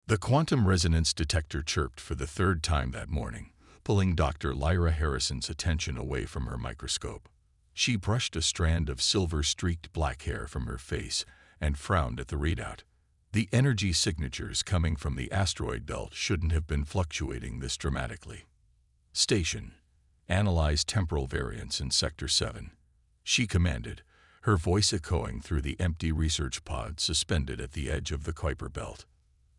The quantum resonance detector chirped for the third time that morning, pulling Dr. Lyra Harrison's attention away from her microscope. She brushed a strand of silver-streaked black hair from her face and frowned at the readout. The energy signatures coming from the asteroid belt shouldn't have been fluctuating this dramatically. Station. Analyze temporal variance in Sector 7. She commanded, her voice echoing through the empty research pod suspended at the edge of the Kuiper belt.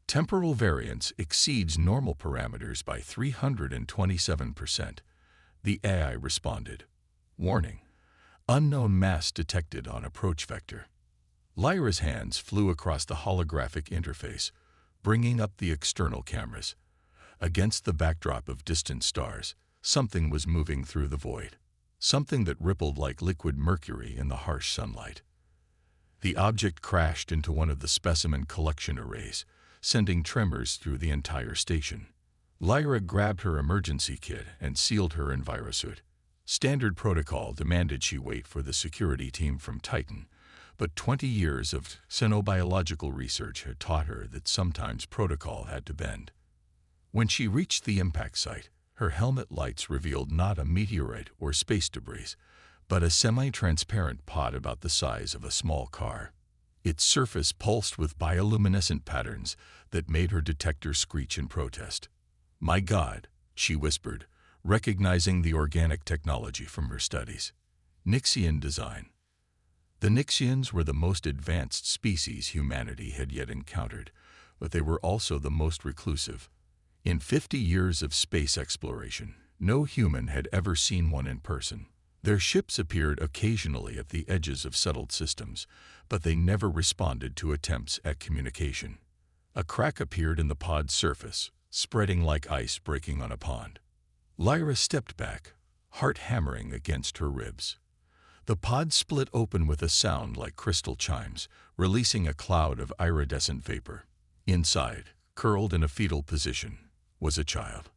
Temporal variance exceeds normal parameters by 327%. The AI responded. Warning. Unknown mass detected on approach vector. Lyra's hands flew across the holographic interface, bringing up the external cameras. Against the backdrop of distant stars, something was moving through the void. Something that rippled like liquid mercury in the harsh sunlight. The object crashed into one of the specimen collection arrays, sending tremors through the entire station. Lyra grabbed her emergency kit and sealed her envirosuit. Standard protocol demanded she wait for the security team from Titan, but 20 years of xenobiological research had taught her that sometimes protocol had to bend. When she reached the impact site, her helmet lights revealed not a meteorite or space debris, but a semi-transparent pod about the size of a small car. Its surface pulsed with bioluminescent patterns that made her detector screech in protest. "My God," she whispered, recognizing the organic technology from her studies. Nixian design. The Nixians were the most advanced species humanity had yet encountered, but they were also the most reclusive. In 50 years of space exploration, no human had ever seen one in person. Their ships appeared occasionally at the edges of settled systems, but they never responded to attempts at communication. A crack appeared in the pod's surface, spreading like ice breaking on a pond. Lyra stepped back, heart hammering against her ribs. The pod split open with a sound like crystal chimes, releasing a cloud of iridescent vapor. Inside, curled in a fetal position, was a child.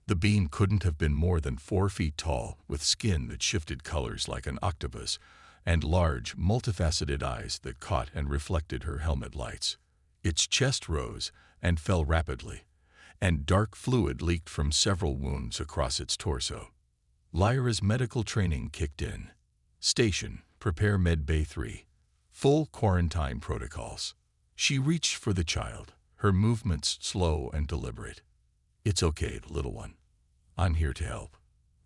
The being couldn't have been more than 4 feet tall, with skin that shifted colors like an octopus, and large, multifaceted eyes that caught and reflected her helmet lights. Its chest rose and fell rapidly, and dark fluid leaked from several wounds across its torso. Lyra's medical training kicked in. Station, prepare Medbay 3. Full quarantine protocols. She reached for the child, her movements slow and deliberate. "It's okay, little one. I'm here to help."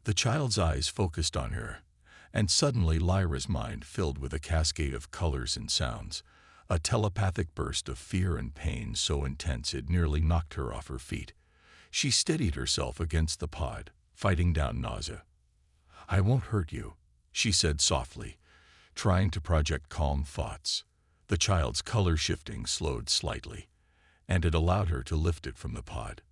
The child's eyes focused on her, and suddenly Lyra's mind filled with a cascade of colors and sounds, a telepathic burst of fear and pain so intense it nearly knocked her off her feet. She steadied herself against the pod, fighting down nausea. "I won't hurt you," she said softly, trying to project calm thoughts. The child's color shifting slowed slightly, and it allowed her to lift it from the pod.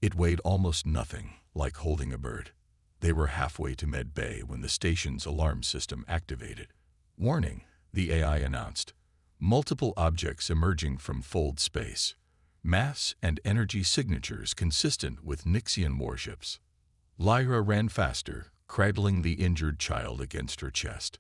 It weighed almost nothing, like holding a bird. They were halfway to Med Bay when the station's alarm system activated. "Warning," the AI announced. "Multiple objects emerging from fold space. Mass and energy signatures consistent with Nixian warships." Lyra ran faster, cradling the injured child against her chest.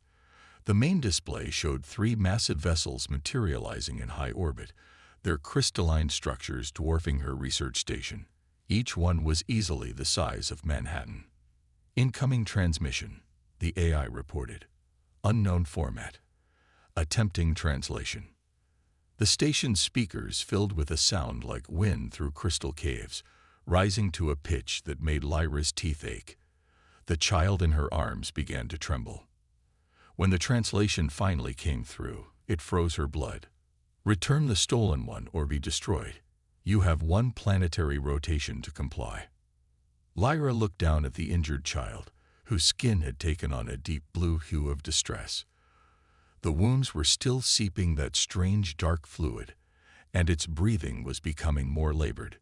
The main display showed 3 massive vessels materializing in high orbit, their crystalline structures dwarfing her research station. Each one was easily the size of Manhattan. "Incoming transmission," the AI reported. "Unknown format. Attempting translation." The station's speakers filled with a sound like wind through crystal caves, rising to a pitch that made Lyra's teeth ache. The child in her arms began to tremble. When the translation finally came through, it froze her blood. "Return the stolen one or be destroyed. You have 1 planetary rotation to comply." Lyra looked down at the injured child, whose skin had taken on a deep blue hue of distress. The wounds were still seeping that strange dark fluid, and its breathing was becoming more labored.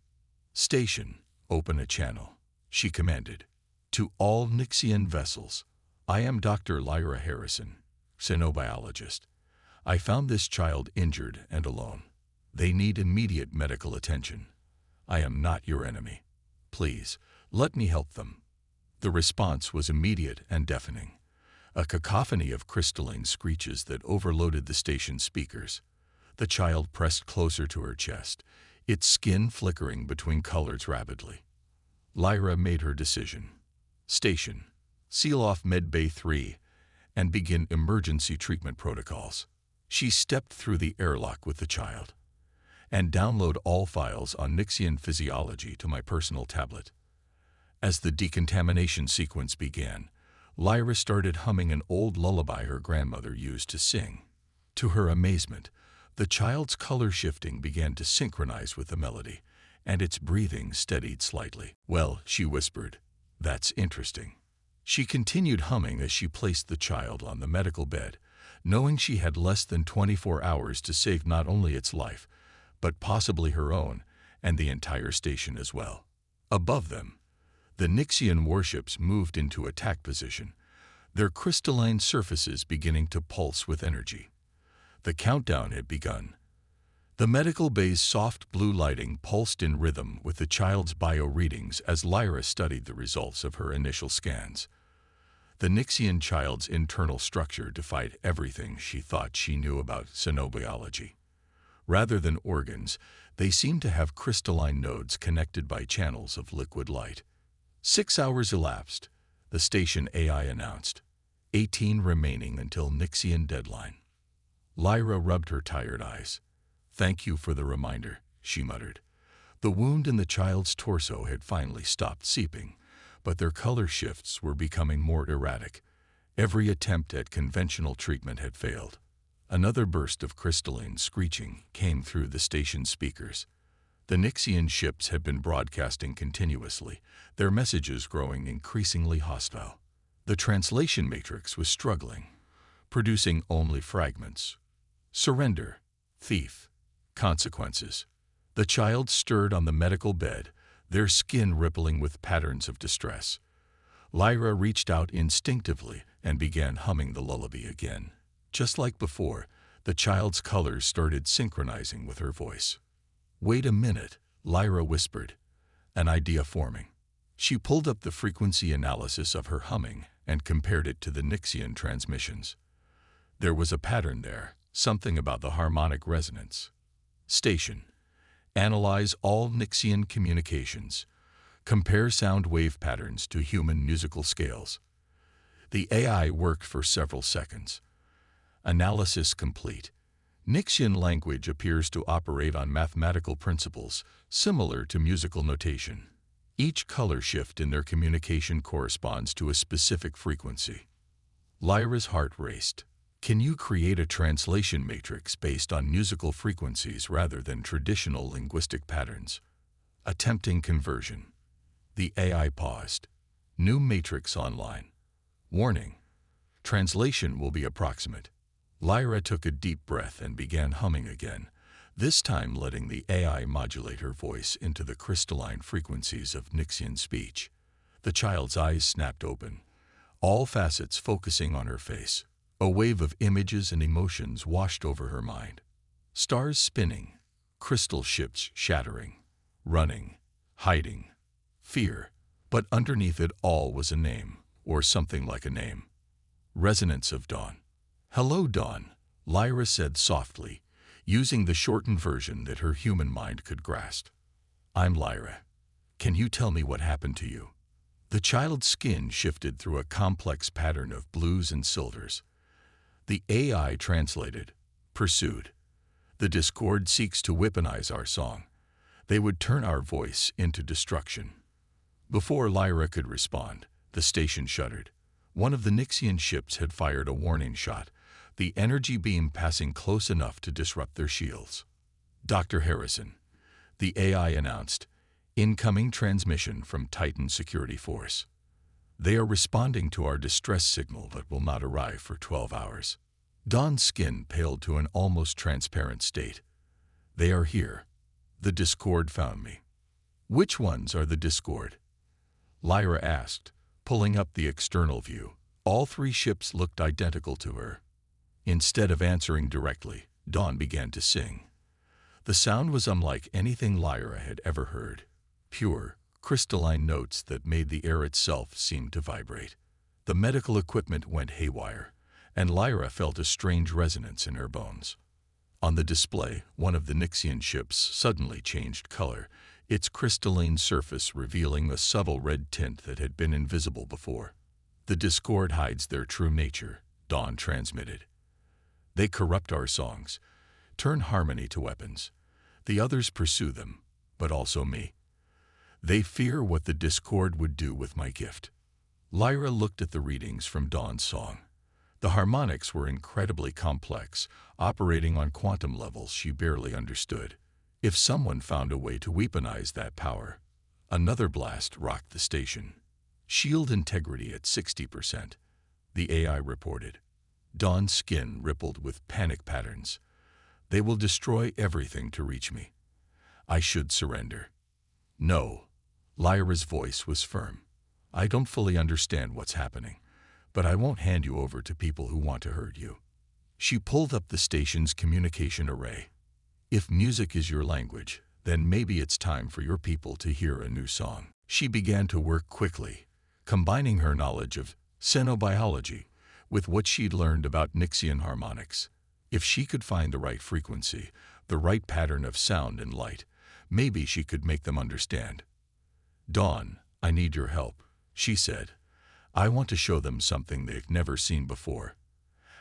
"Station, open a channel," she commanded. "To all Nixian vessels, I am Dr. Lyra Harrison, xenobiologist. I found this child injured and alone. They need immediate medical attention. I am not your enemy. Please, let me help them." The response was immediate and deafening, a cacophony of crystalline screeches that overloaded the station's speakers. The child pressed closer to her chest, its skin flickering between colors rapidly. Lyra made her decision. Station. Seal off Medbay 3 and begin emergency treatment protocols. She stepped through the airlock with the child. And download all files on Nixian physiology to my personal tablet. As the decontamination sequence began, Lyra started humming an old lullaby her grandmother used to sing. To her amazement, the child's color shifting began to synchronize with the melody, and its breathing steadied slightly. "Well," she whispered, "that's interesting." She continued humming as she placed the child on the medical bed, knowing she had less than 24 hours to save not only its life, but possibly her own and the entire station as well. Above them, the Nixian warships moved into attack position, their crystalline surfaces beginning to pulse with energy. The countdown had begun. The medical bay's soft blue lighting pulsed in rhythm with the child's bio readings as Lyra studied the results of her initial scans. The Nixian child's internal structure defied everything she thought she knew about xenobiology. Rather than organs, they seemed to have crystalline nodes connected by channels of liquid light. 6 hours elapsed, the station AI announced. 18 remaining until Nixian deadline. Lyra rubbed her tired eyes. "Thank you for the reminder," she muttered. The wound in the child's torso had finally stopped seeping, but their color shifts were becoming more erratic. Every attempt at conventional treatment had failed. Another burst of crystalline screeching came through the station speakers. The Nixian ships had been broadcasting continuously, their messages growing increasingly hostile. The translation matrix was struggling, producing only fragments. Surrender, thief, consequences. The child stirred on the medical bed, their skin rippling with patterns of distress. Lyra reached out instinctively and began humming the lullaby again. Just like before, the child's colors started synchronizing with her voice. "Wait a minute," Lyra whispered, an idea forming. She pulled up the frequency analysis of her humming and compared it to the Nixian transmissions. There was a pattern there, something about the harmonic resonance. Station. Analyze all Nixian communications. Compare sound wave patterns to human musical scales. The AI worked for several seconds. Analysis complete. Nixian language appears to operate on mathematical principles similar to musical notation. Each color shift in their communication corresponds to a specific frequency. Lyra's heart raced. Can you create a translation matrix based on musical frequencies rather than traditional linguistic patterns? Attempting conversion. The AI paused. New matrix online. Warning. Translation will be approximate. Lyra took a deep breath and began humming again, this time letting the AI modulate her voice into the crystalline frequencies of Nixian speech. The child's eyes snapped open, all facets focusing on her face. A wave of images and emotions washed over her mind. Stars spinning, crystal ships shattering, running, hiding, fear. But underneath it all was a name, or something like a name. Resonance of Dawn. "Hello, Dawn," Lyra said softly, using the shortened version that her human mind could grasp. "I'm Lyra. Can you tell me what happened to you?" The child's skin shifted through a complex pattern of blues and silvers. The AI translated, pursued. "The Discord seeks to weaponize our song. They would turn our voice into destruction." Before Lyra could respond, the station shuddered. One of the Nixian ships had fired a warning shot, the energy beam passing close enough to disrupt their shields. "Dr. Harrison," the AI announced, "incoming transmission from Titan Security Force. They are responding to our distress signal but will not arrive for 12 hours. Dawn's skin paled to an almost transparent state. "They are here. The Discord found me." "Which ones are the Discord?" Lyra asked, pulling up the external view. All 3 ships looked identical to her. Instead of answering directly, Dawn began to sing. The sound was unlike anything Lyra had ever heard. Pure, crystalline notes that made the air itself seem to vibrate. The medical equipment went haywire, and Lyra felt a strange resonance in her bones. On the display, one of the Nixian ships suddenly changed color, its crystalline surface revealing a subtle red tint that had been invisible before. "The discord hides their true nature," Dawn transmitted. "They corrupt our songs, turn harmony to weapons. The others pursue them, but also me. They fear what the discord would do with my gift." Lyra looked at the readings from Dawn's song. The harmonics were incredibly complex, operating on quantum levels she barely understood. If someone found a way to weaponize that power. Another blast rocked the station. "Shield integrity at 60%, the AI reported. Dawn's skin rippled with panic patterns. "They will destroy everything to reach me. I should surrender." "No." Lyra's voice was firm. "I don't fully understand what's happening, but I won't hand you over to people who want to hurt you." She pulled up the station's communication array. "If music is your language, then maybe it's time for your people to hear a new song." She began to work quickly, combining her knowledge of xenobiology with what she'd learned about Nixian harmonics. If she could find the right frequency, the right pattern of sound and light, maybe she could make them understand. "Dawn, I need your help," she said. "I want to show them something they've never seen before.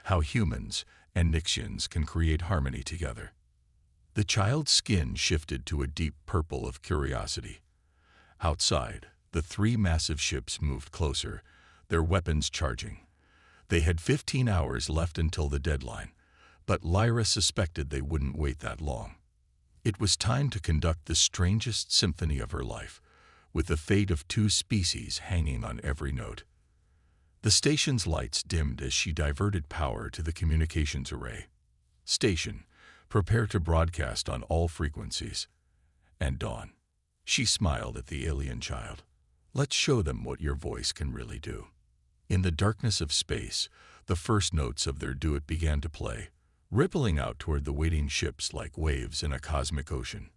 How humans and Nixians can create harmony together." The child's skin shifted to a deep purple of curiosity. Outside, the three massive ships moved closer, their weapons charging. They had 15 hours left until the deadline, but Lyra suspected they wouldn't wait that long. It was time to conduct the strangest symphony of her life, with the fate of two species hanging on every note. The station's lights dimmed as she diverted power to the communications array. "Station, prepare to broadcast on all frequencies." "And Dawn." She smiled at the alien child. "Let's show them what your voice can really do." In the darkness of space, the first notes of their duet began to play, rippling out toward the waiting ships like waves in a cosmic ocean.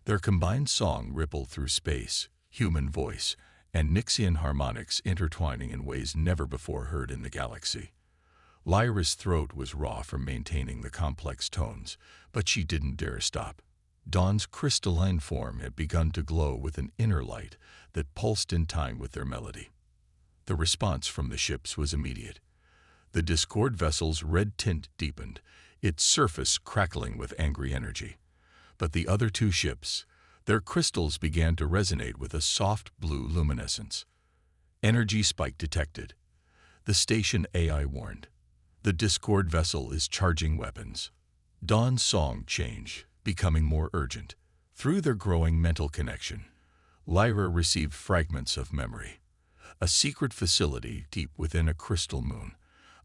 Their combined song rippled through space, human voice, and Nixian harmonics intertwining in ways never before heard in the galaxy. Lyra's throat was raw from maintaining the complex tones, but she didn't dare stop. Dawn's crystalline form had begun to glow with an inner light that pulsed in time with their melody. The response from the ships was immediate. The Discord vessel's red tint deepened, its surface crackling with angry energy. But the other two ships, their crystals began to resonate with a soft blue luminescence. "Energy spike detected," the station AI warned. "The Discord vessel is charging weapons." Dawn's song changed, becoming more urgent. Through their growing mental connection, Lyra received fragments of memory. A secret facility deep within a crystal moon,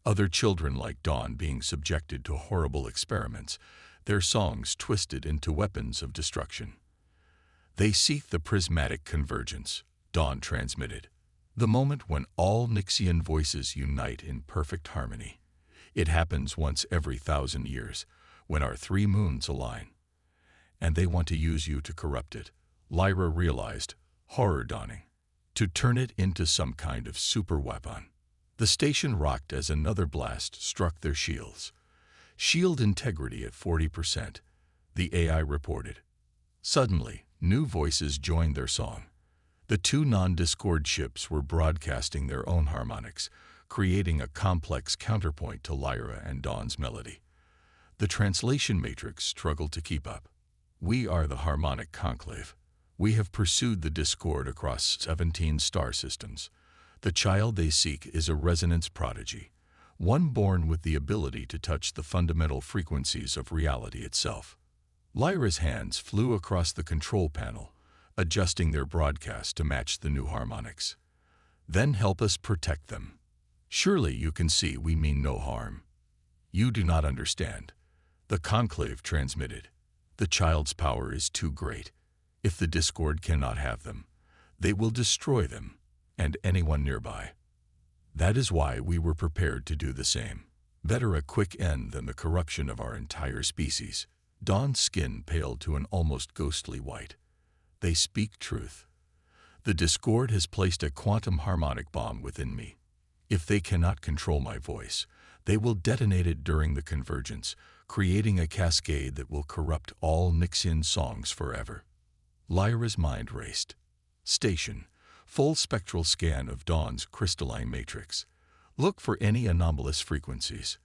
other children like Dawn being subjected to horrible experiments, their songs twisted into weapons of destruction. "They seek the prismatic convergence," Dawn transmitted. "The moment when all Nixian voices unite in perfect harmony. It happens once every 1,000 years, when our three moons align. And they want to use you to corrupt it," Lyra realized, horror dawning. "To turn it into some kind of super weapon." The station rocked as another blast struck their shields. "Shield integrity at 40%, the AI reported. Suddenly, new voices joined their song. The two non-Discord ships were broadcasting their own harmonics, creating a complex counterpoint to Lyra and Dawn's melody. The translation matrix struggled to keep up. "We are the harmonic conclave. We have pursued the Discord across 17 star systems. The child they seek is a resonance prodigy, one born with the ability to touch the fundamental frequencies of reality itself." Lyra's hands flew across the control panel, adjusting their broadcast to match the new harmonics. "Then help us protect them. Surely you can see we mean no harm." "You do not understand," the conclave transmitted. "The child's power is too great. If the Discord cannot have them, they will destroy them, and anyone nearby. That is why we were prepared to do the same. Better a quick end than the corruption of our entire species." Dawn's skin paled to an almost ghostly white. "They speak truth. The Discord has placed a quantum harmonic bomb within me. If they cannot control my voice, they will detonate it during the convergence, creating a cascade that will corrupt all Nixian songs forever. Lyra's mind raced. Station. Full spectral scan of Dawn's crystalline matrix. Look for any anomalous frequencies.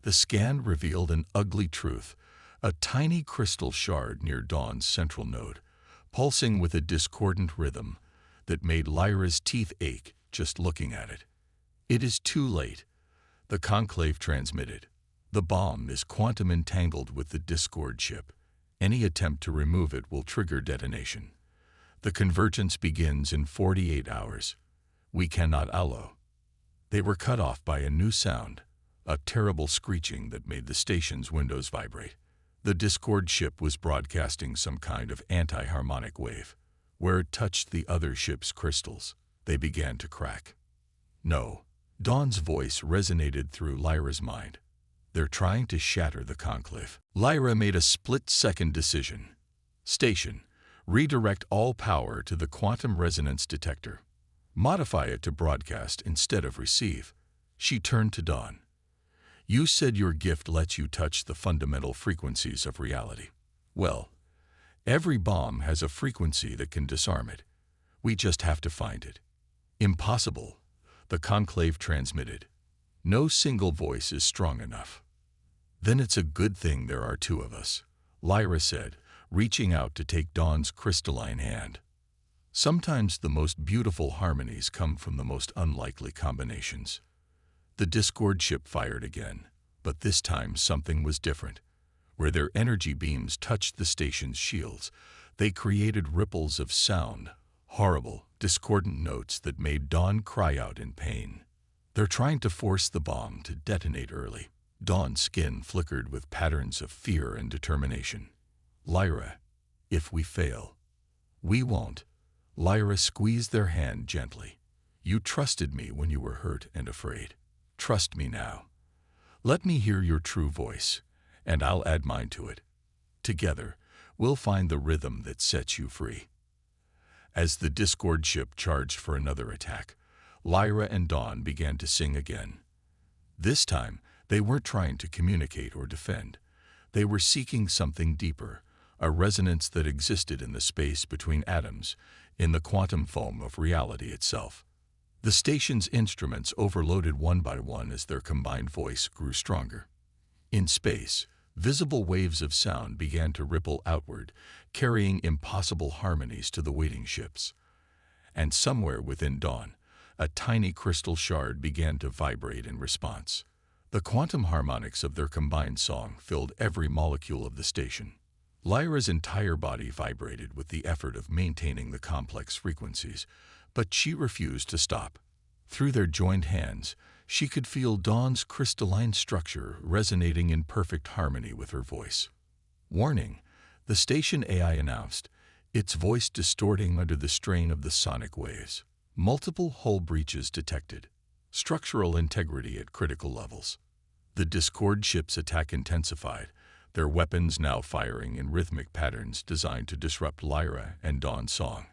The scan revealed an ugly truth, a tiny crystal shard near Dawn's central node, pulsing with a discordant rhythm that made Lyra's teeth ache just looking at it. It is too late. The Conclave transmitted. The bomb is quantum entangled with the Discord chip. Any attempt to remove it will trigger detonation. The convergence begins in 48 hours. We cannot allow. They were cut off by a new sound, a terrible screeching that made the station's windows vibrate. The Discord ship was broadcasting some kind of anti-harmonic wave. Where it touched the other ship's crystals, they began to crack. No. Dawn's voice resonated through Lyra's mind. They're trying to shatter the Conclave. Lyra made a split-second decision. Station. Redirect all power to the quantum resonance detector. Modify it to broadcast instead of receive. She turned to Dawn. You said your gift lets you touch the fundamental frequencies of reality. Well, every bomb has a frequency that can disarm it. We just have to find it. Impossible. The Conclave transmitted. No single voice is strong enough. Then it's a good thing there are two of us, Lyra said, reaching out to take Dawn's crystalline hand. Sometimes the most beautiful harmonies come from the most unlikely combinations. The Discord ship fired again, but this time something was different. Where their energy beams touched the station's shields, they created ripples of sound, horrible, discordant notes that made Dawn cry out in pain. They're trying to force the bomb to detonate early. Dawn's skin flickered with patterns of fear and determination. Lyra, if we fail. We won't. Lyra squeezed their hand gently. You trusted me when you were hurt and afraid. Trust me now. Let me hear your true voice, and I'll add mine to it. Together, we'll find the rhythm that sets you free. As the Discord ship charged for another attack, Lyra and Dawn began to sing again. This time, they weren't trying to communicate or defend. They were seeking something deeper, a resonance that existed in the space between atoms, in the quantum foam of reality itself. The station's instruments overloaded one by one as their combined voice grew stronger. In space, visible waves of sound began to ripple outward, carrying impossible harmonies to the waiting ships. And somewhere within Dawn, a tiny crystal shard began to vibrate in response. The quantum harmonics of their combined song filled every molecule of the station. Lyra's entire body vibrated with the effort of maintaining the complex frequencies, but she refused to stop. Through their joined hands, she could feel Dawn's crystalline structure resonating in perfect harmony with her voice. Warning, the station AI announced, its voice distorting under the strain of the sonic waves. Multiple hull breaches detected. Structural integrity at critical levels. The Discord ship's attack intensified, their weapons now firing in rhythmic patterns designed to disrupt Lyra and Dawn's song.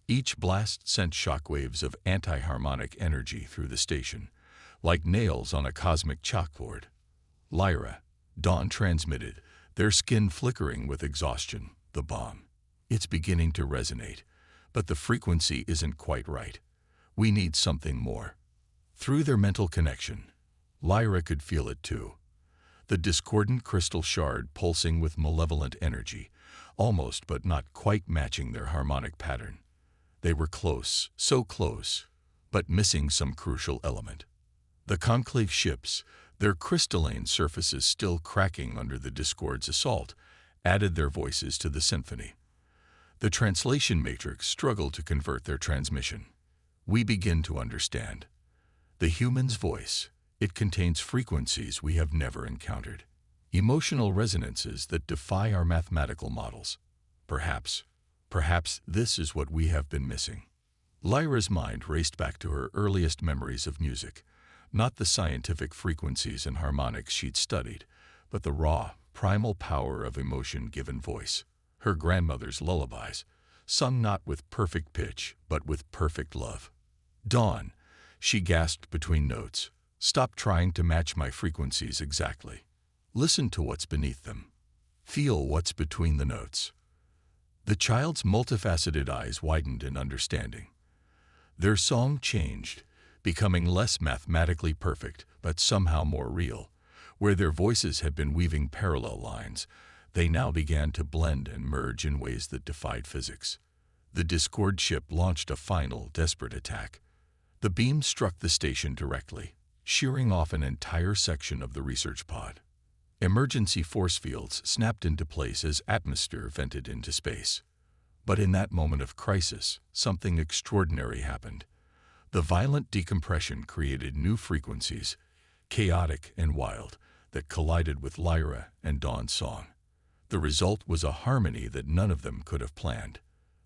Each blast sent shockwaves of anti-harmonic energy through the station, like nails on a cosmic chalkboard. Lyra, Dawn transmitted, their skin flickering with exhaustion, the bomb. It's beginning to resonate, but the frequency isn't quite right. We need something more. Through their mental connection, Lyra could feel it too. The discordant crystal shard pulsing with malevolent energy, almost but not quite matching their harmonic pattern. They were close, so close, but missing some crucial element. The Conclave ships, their crystalline surfaces still cracking under the Discord's assault, added their voices to the symphony. The translation matrix struggled to convert their transmission. We begin to understand. The human's voice, it contains frequencies we have never encountered. Emotional resonances that defy our mathematical models. Perhaps this is what we have been missing. Lyra's mind raced back to her earliest memories of music, not the scientific frequencies and harmonics she'd studied, but the raw, primal power of emotion given voice. Her grandmother's lullabies, sung not with perfect pitch, but with perfect love. Dawn, she gasped between notes, stop trying to match my frequencies exactly. Listen to what's beneath them. Feel what's between the notes. The child's multifaceted eyes widened in understanding. Their song changed, becoming less mathematically perfect, but somehow more real. Where their voices had been weaving parallel lines, they now began to blend and merge in ways that defied physics. The Discord ship launched a final, desperate attack. The beam struck the station directly, shearing off an entire section of the research pod. Emergency force fields snapped into place as atmosphere vented into space. But in that moment of crisis, something extraordinary happened. The violent decompression created new frequencies, chaotic and wild, that collided with Lyra and Dawn's song. The result was a harmony that none of them could have planned,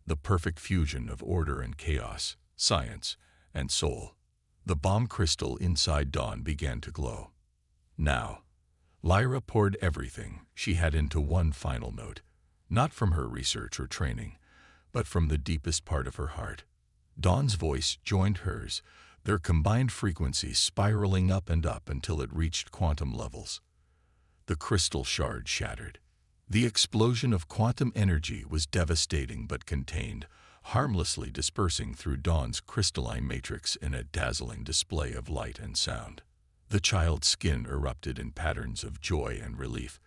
the perfect fusion of order and chaos, science and soul. The bomb crystal inside Dawn began to glow. Now, Lyra poured everything she had into one final note, not from her research or training, but from the deepest part of her heart. Dawn's voice joined hers, their combined frequencies spiraling up and up until it reached quantum levels. The crystal shard shattered. The explosion of quantum energy was devastating but contained, harmlessly dispersing through Dawn's crystalline matrix in a dazzling display of light and sound. The child's skin erupted in patterns of joy and relief,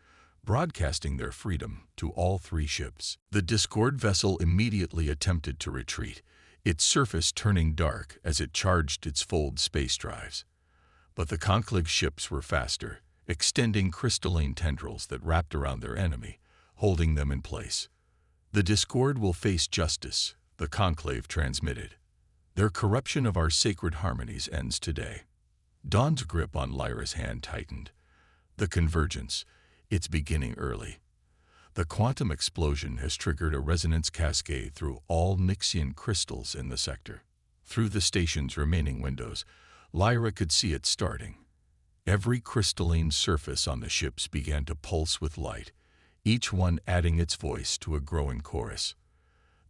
broadcasting their freedom to all three ships. The Discord vessel immediately attempted to retreat, its surface turning dark as it charged its fold space drives. But the Conclave ships were faster, extending crystalline tendrils that wrapped around their enemy, holding them in place. The Discord will face justice, the Conclave transmitted. Their corruption of our sacred harmonies ends today. Dawn's grip on Lyra's hand tightened. The convergence, it's beginning early. The quantum explosion has triggered a resonance cascade through all Nixian crystals in the sector. Through the station's remaining windows, Lyra could see it starting. Every crystalline surface on the ships began to pulse with light, each one adding its voice to a growing chorus.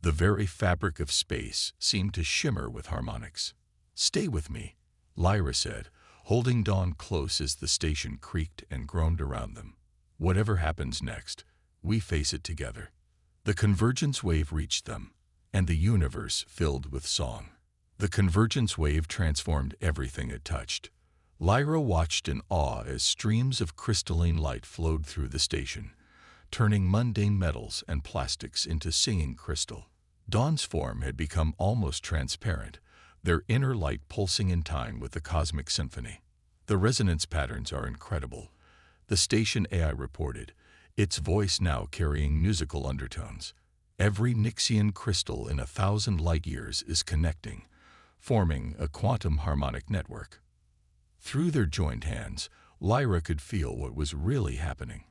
The very fabric of space seemed to shimmer with harmonics. "Stay with me," Lyra said, holding Dawn close as the station creaked and groaned around them. "Whatever happens next, we face it together." The convergence wave reached them, and the universe filled with song. The convergence wave transformed everything it touched. Lyra watched in awe as streams of crystalline light flowed through the station, turning mundane metals and plastics into singing crystal. Dawn's form had become almost transparent, their inner light pulsing in time with the cosmic symphony. "The resonance patterns are incredible," the station AI reported, its voice now carrying musical undertones. "Every Nixian crystal in 1,000 light-years is connecting, forming a quantum harmonic network." Through their joined hands, Lyra could feel what was really happening.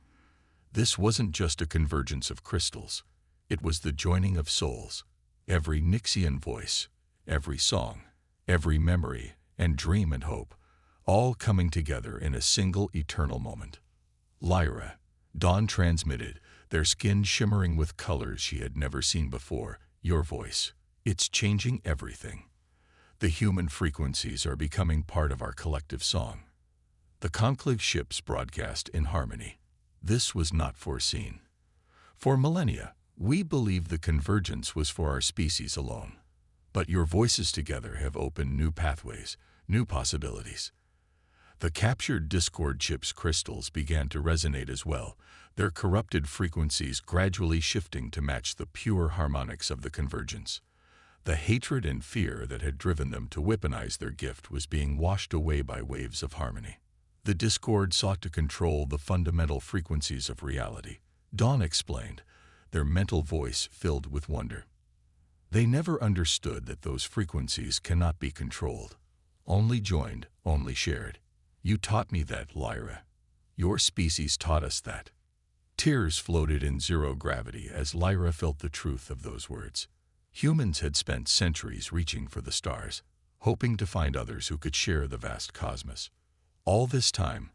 This wasn't just a convergence of crystals. It was the joining of souls. Every Nixian voice, every song, every memory and dream and hope, all coming together in a single eternal moment. "Lyra," Dawn transmitted, their skin shimmering with colors she had never seen before, "your voice, it's changing everything. The human frequencies are becoming part of our collective song." The Conclave ships broadcast in harmony. This was not foreseen. For millennia, we believed the convergence was for our species alone. But your voices together have opened new pathways, new possibilities. The captured Discord ship's crystals began to resonate as well, their corrupted frequencies gradually shifting to match the pure harmonics of the convergence. The hatred and fear that had driven them to weaponize their gift was being washed away by waves of harmony. The Discord sought to control the fundamental frequencies of reality, Dawn explained, their mental voice filled with wonder. They never understood that those frequencies cannot be controlled, only joined, only shared. "You taught me that, Lyra. Your species taught us that." Tears floated in zero gravity as Lyra felt the truth of those words. Humans had spent centuries reaching for the stars, hoping to find others who could share the vast cosmos. All this time,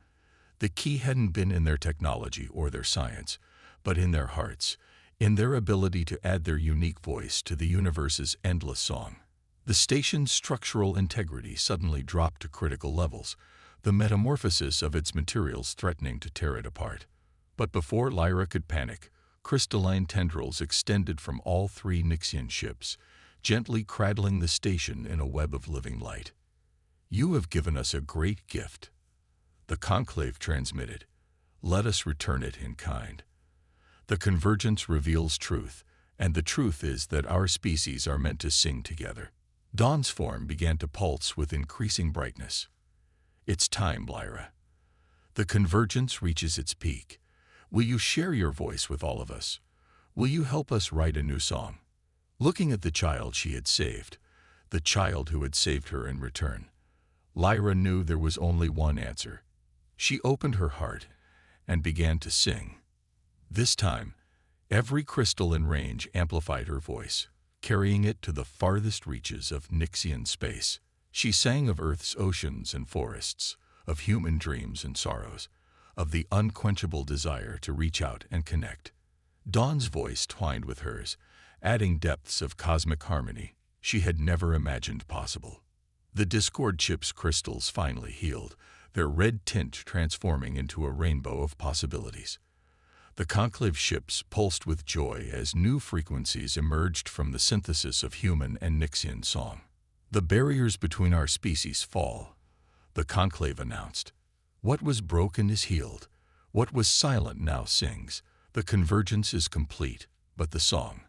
the key hadn't been in their technology or their science, but in their hearts, in their ability to add their unique voice to the universe's endless song. The station's structural integrity suddenly dropped to critical levels, the metamorphosis of its materials threatening to tear it apart. But before Lyra could panic, crystalline tendrils extended from all three Nixian ships, gently cradling the station in a web of living light. "You have given us a great gift," the conclave transmitted. "Let us return it in kind." The convergence reveals truth, and the truth is that our species are meant to sing together. Dawn's form began to pulse with increasing brightness. "It's time, Lyra. The convergence reaches its peak. Will you share your voice with all of us? Will you help us write a new song?" Looking at the child she had saved, the child who had saved her in return, Lyra knew there was only one answer. She opened her heart and began to sing. This time, every crystal in range amplified her voice, carrying it to the farthest reaches of Nixian space. She sang of Earth's oceans and forests, of human dreams and sorrows, of the unquenchable desire to reach out and connect. Dawn's voice twined with hers, adding depths of cosmic harmony she had never imagined possible. The Discord chip's crystals finally healed, their red tint transforming into a rainbow of possibilities. The conclave ships pulsed with joy as new frequencies emerged from the synthesis of human and Nixian song. "The barriers between our species fall," the conclave announced. "What was broken is healed. What was silent now sings. The convergence is complete, but the song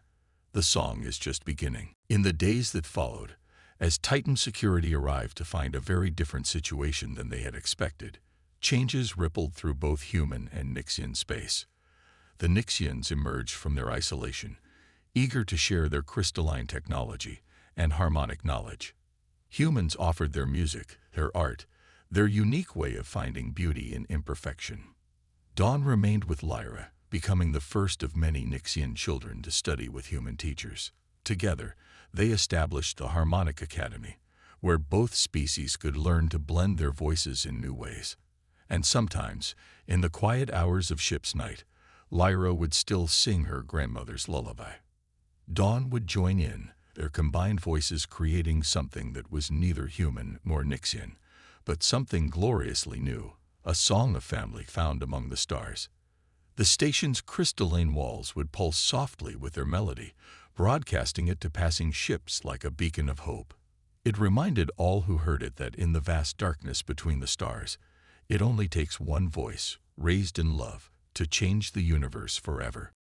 is just beginning." In the days that followed, as Titan security arrived to find a very different situation than they had expected, changes rippled through both human and Nixian space. The Nixians emerged from their isolation, eager to share their crystalline technology and harmonic knowledge. Humans offered their music, their art, their unique way of finding beauty in imperfection. Dawn remained with Lyra, becoming the first of many Nixian children to study with human teachers. Together, they established the Harmonic Academy, where both species could learn to blend their voices in new ways. And sometimes, in the quiet hours of ship's night, Lyra would still sing her grandmother's lullaby. Dawn would join in, their combined voices creating something that was neither human nor Nixian, but something gloriously new, a song of family found among the stars. The station's crystalline walls would pulse softly with their melody, broadcasting it to passing ships like a beacon of hope. It reminded all who heard it that in the vast darkness between the stars, it only takes one voice, raised in love, to change the universe forever.